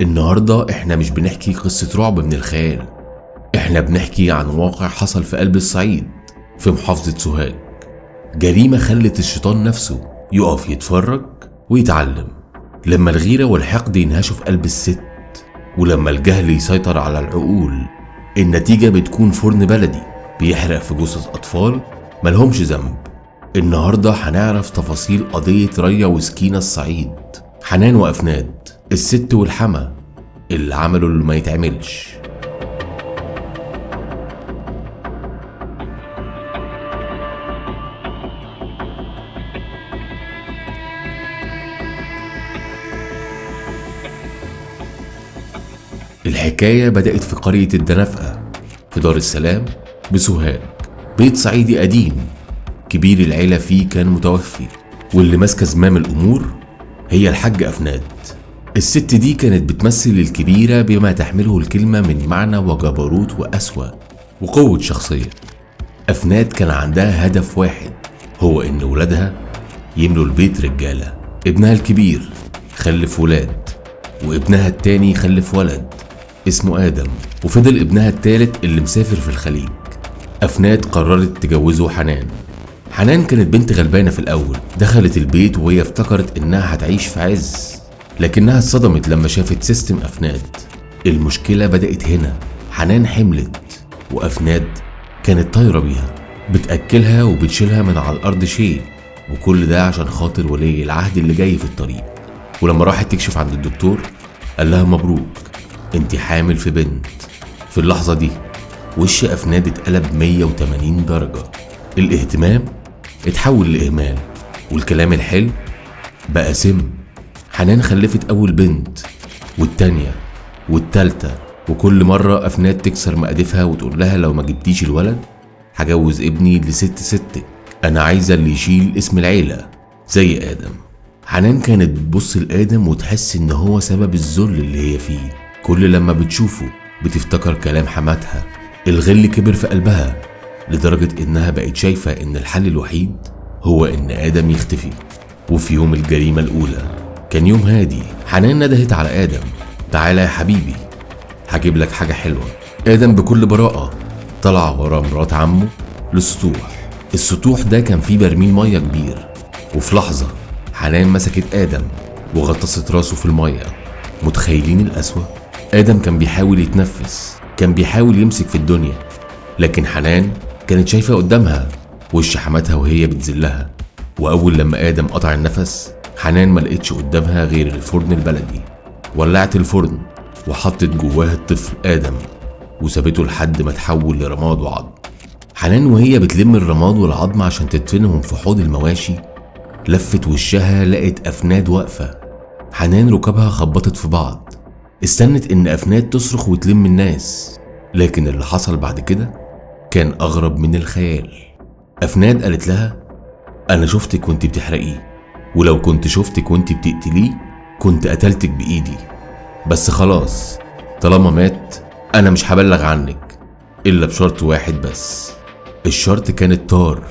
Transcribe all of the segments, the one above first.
النهاردة احنا مش بنحكي قصة رعب من الخيال، احنا بنحكي عن واقع حصل في قلب الصعيد في محافظة سوهاج. جريمة خلت الشيطان نفسه يقف يتفرج ويتعلم. لما الغيرة والحقد ينهشوا في قلب الست، ولما الجهل يسيطر على العقول، النتيجة بتكون فرن بلدي بيحرق في جثث أطفال ملهمش ذنب. النهاردة هنعرف تفاصيل قضية ريا وسكينة الصعيد، حنان وأفناد، الست والحما اللي عملوا اللي ما يتعملش. الحكاية بدأت في قرية الدنفقة في دار السلام بسوهاج. بيت صعيدي قديم كبير العيلة فيه كان متوفي، واللي ماسكة زمام الأمور هي الحاج أفناد. الست دي كانت بتمثل الكبيرة بما تحمله الكلمة من معنى وجبروت وقسوة وقوة شخصية. أفناد كان عندها هدف واحد، هو إن ولادها يملوا البيت رجالة. ابنها الكبير خلف ولاد، وابنها التاني خلف ولد اسمه آدم، وفضل ابنها التالت اللي مسافر في الخليج. أفناد قررت تجوزه حنان. حنان كانت بنت غلبانة في الأول، دخلت البيت وهي افتكرت إنها هتعيش في عز، لكنها اتصدمت لما شافت سيستم أفناد. المشكلة بدأت هنا. حنان حملت، وأفناد كانت طايرة بيها، بتأكلها وبتشيلها من على الأرض شيء، وكل ده عشان خاطر ولي العهد اللي جاي في الطريق. ولما راحت تكشف عند الدكتور قال لها مبروك، انت حامل في بنت. في اللحظة دي وش أفناد اتقلب 180 درجة. الاهتمام اتحول لإهمال، والكلام الحلو بقى سم. حنان خلفت أول بنت والتانية والتالتة، وكل مرة أفناد تكسر مقادفها وتقول لها لو ما جبتيش الولد هجوز ابني لست ستك، أنا عايزة اللي يشيل اسم العيلة زي آدم. حنان كانت بتبص لآدم وتحس إن هو سبب الذل اللي هي فيه. كل لما بتشوفه بتفتكر كلام حماتها. الغل كبر في قلبها لدرجة إنها بقت شايفة إن الحل الوحيد هو إن آدم يختفي. وفي يوم الجريمة الأولى كان يوم هادي. حنان ندهت على آدم، تعالى يا حبيبي هجيب لك حاجة حلوة. آدم بكل براءة طلع ورا مرات عمه للسطوح. السطوح ده كان فيه برميل مية كبير، وفي لحظة حنان مسكت آدم وغطست راسه في المية. متخيلين القسوة؟ آدم كان بيحاول يتنفس، كان بيحاول يمسك في الدنيا، لكن حنان كانت شايفة قدامها وش حماتها وهي بتذلها. وأول لما آدم قطع النفس، حنان ما لقيتش قدامها غير الفرن البلدي. ولعت الفرن وحطت جواه الطفل آدم وسابته لحد ما تحول لرماد وعظم. حنان وهي بتلم الرماد والعظم عشان تدفنهم في حوض المواشي، لفت وشها لقت أفناد واقفة. حنان ركبها خبطت في بعض، استنت إن أفناد تصرخ وتلم الناس، لكن اللي حصل بعد كده كان أغرب من الخيال. أفناد قالت لها أنا شفتك وانت بتحرقيه، ولو كنت شفتك وانت بتقتليه كنت قتلتك بإيدي، بس خلاص طالما مات أنا مش هبلغ عنك إلا بشرط واحد بس. الشرط كان الطار.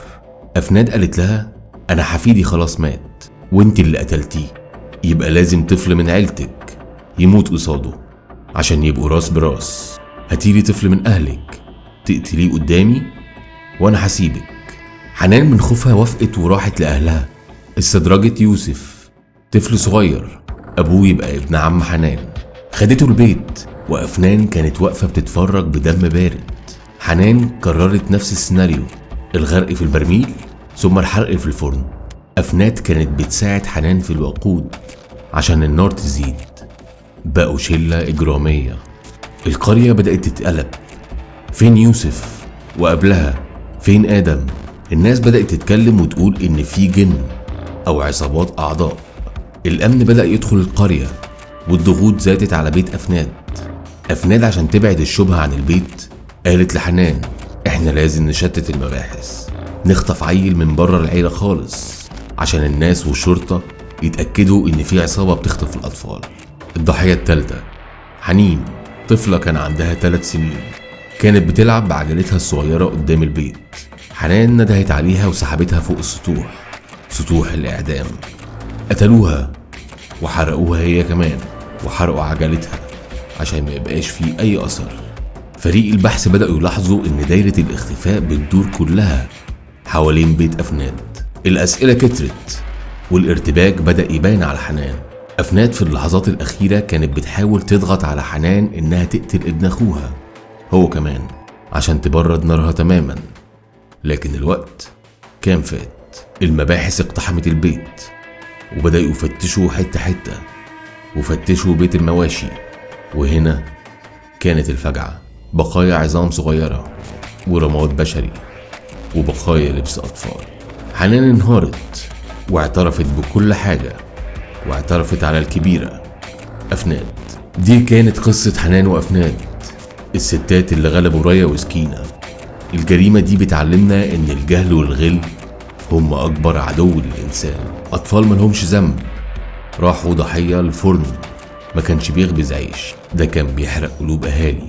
أفناد قالت لها أنا حفيدي خلاص مات وانت اللي قتلتيه، يبقى لازم طفل من عيلتك يموت قصاده عشان يبقوا راس براس. هاتيلي طفل من أهلك تقتليه قدامي وأنا هسيبك. حنان من خوفها وافقت وراحت لأهلها. استدرجت يوسف طفل صغير أبوه يبقى ابن عم حنان، خدته البيت، وأفنان كانت واقفة بتتفرج بدم بارد. حنان قررت نفس السيناريو، الغرق في البرميل ثم الحرق في الفرن. أفناد كانت بتساعد حنان في الوقود عشان النار تزيد. بقوا شلة إجرامية. القرية بدأت تتقلب، فين يوسف؟ وقبلها فين آدم؟ الناس بدأت تتكلم وتقول إن في جن أو عصابات أعضاء. الأمن بدأ يدخل القرية والضغوط زادت على بيت أفناد. أفناد عشان تبعد الشبهة عن البيت قالت لحنان إحنا لازم نشتت المباحث، نخطف عيل من بره العيلة خالص عشان الناس والشرطة يتأكدوا إن في عصابة بتخطف الأطفال. الضحية الثالثة حنين، طفلة كان عندها 3 سنين، كانت بتلعب بعجلتها الصغيرة قدام البيت. حنان ندهت عليها وسحبتها فوق السطوح، سطوح الإعدام. قتلوها وحرقوها هي كمان. وحرقوا عجلتها عشان ما يبقاش فيه أي أثر. فريق البحث بدأوا يلاحظوا إن دايرة الاختفاء بتدور كلها حوالين بيت أفناد. الأسئلة كترت والارتباك بدأ يبان على حنان. أفناد في اللحظات الأخيرة كانت بتحاول تضغط على حنان إنها تقتل ابن أخوها هو كمان عشان تبرد نارها تماما، لكن الوقت كان فات. المباحث اقتحمت البيت وبدأوا يفتشوا حتة حتة وفتشوا بيت المواشي، وهنا كانت الفجعة. بقايا عظام صغيرة ورماد بشري وبقايا لبس أطفال. حنان انهارت واعترفت بكل حاجة، واعترفت على الكبيرة أفناد. دي كانت قصة حنان وأفناد، الستات اللي غلبوا رايا وسكينة. الجريمة دي بتعلمنا إن الجهل والغل هم أكبر عدو للإنسان. أطفال ملهمش ذنب راحوا ضحية لفرن ما كانش بيخبز عيش، ده كان بيحرق قلوب أهالي.